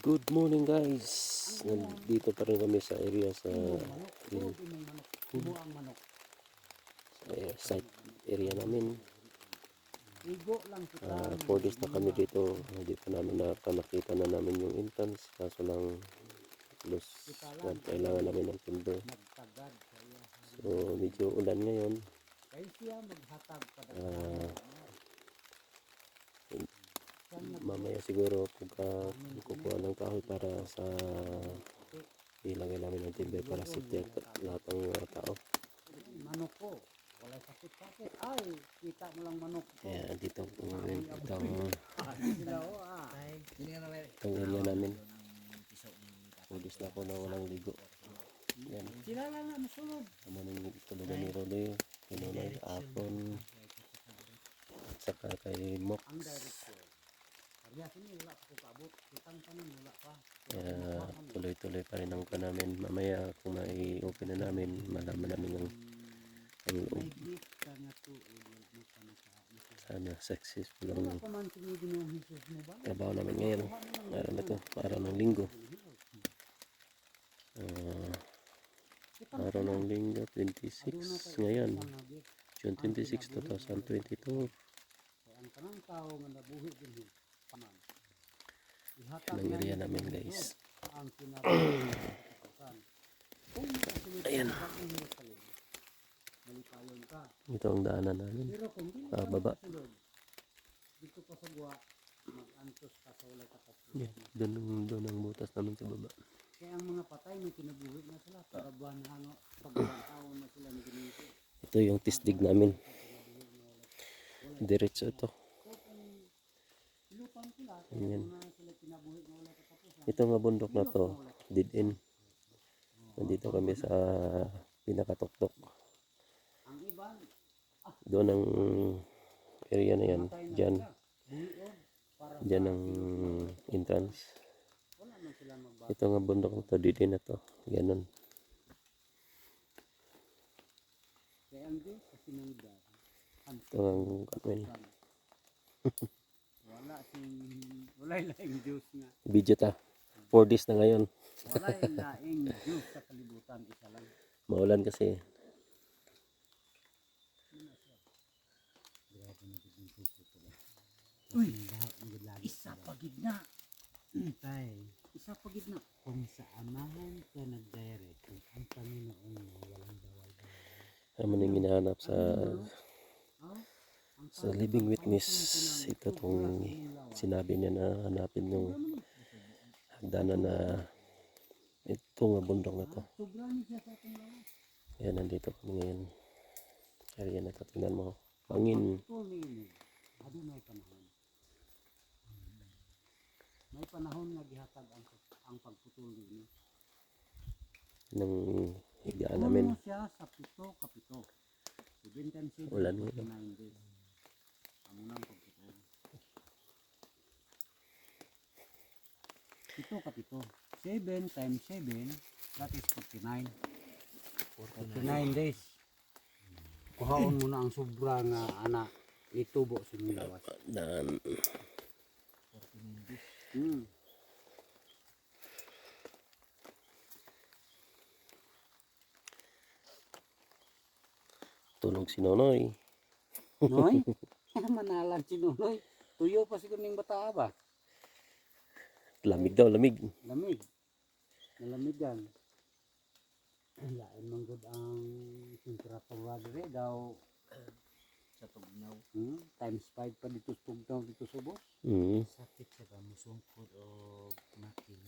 Good morning guys. Nandito pa rin kami sa area sa site area namin. 4 days na kami dito. Hindi pa namin nakita na namin yung entrance. Kaso lang kailangan namin ng timber. So medyo ulan ngayon. Mamaya siguro pagka kukuha ng kahoy para sa ilagay namin ng timber para sa lahat ng tao. Manok ko, wala sakit-sakit. Ay, kita mo lang manok ko. Kaya dito itong area namin. Pudis na ako na walang ligo. Yan. Sila lang na masunod. Naman yung tulugan ni Rolly, Pinoy, Apon, at saka kay Mox. Ang direction. Kaya sini wala pa ko kaabot. Kitang tanin wala pa. Kaya tuloy-tuloy pa rin ang namin. Mamaya kung mai-open na namin, malaman namin ang loob. Sana successful ang trabaho namin ngayon. Araw na to, araw ng linggo. Araw ng linggo, 26 ngayon. June 26, 2022. Ang kanang tao nga nabuhi din paman. Yan ang area namin guys. Ang sinabi. Ayan. Ito ang daanan namin. Baba. Dito pa sa buwa, mag-antos ka sa wala tapos. Doon ang butas namin sa baba. Kaya ang mga patay may kinabuhi na sila. Pagkabuhan taon na sila ng ginito. Ito yung tisdig namin. Diretso ito. Ayan. Ito nga bundok na to, dead end. Nandito kami sa pinakatuktok. Doon ang area na yan. Diyan ang entrance. Ito nga bundok na to, dead end na to. Ganon. Ito ang kanuin. Wala laing juice nga. Video ta. 4 days na ngayon. Wala laing juice sa kalibutan, isa lang. Maulan kasi. Uy, isa pa gitna. Isa pa gitna. Kung sa amahan ka nag-direct, ang Panginoon mo walang bawal-bawal. Naman yung hinahanap sa living witness. Ito itong sinabi niya na hanapin yung hagdanan na ito nga bundok na to. Kaya nandito kami ngayon. Area na ito, tingnan mo. Hangin. May panahon na gihatag ang pagputol din. Nang higaan namin. Siya sa pito kapito. Ulan mo lang. Pito kapito. 7 times 7, that is 49. 49 days. Kuhaon mo na ang sobra nga anak itubo sa mga lawas. Dan. 49 days. Tulog si Nonoy. Noy? Manalan si Nonoy. Tuyo pa siguro ng bata ba? Lamig daw, lamig. Lamig. Nalamigan. Lain manggod ang temperatura dire daw sa tugnaw. Times 5 pa dito sa tugnaw dito sa bus. Mm. Sakit sa musungkod o makin.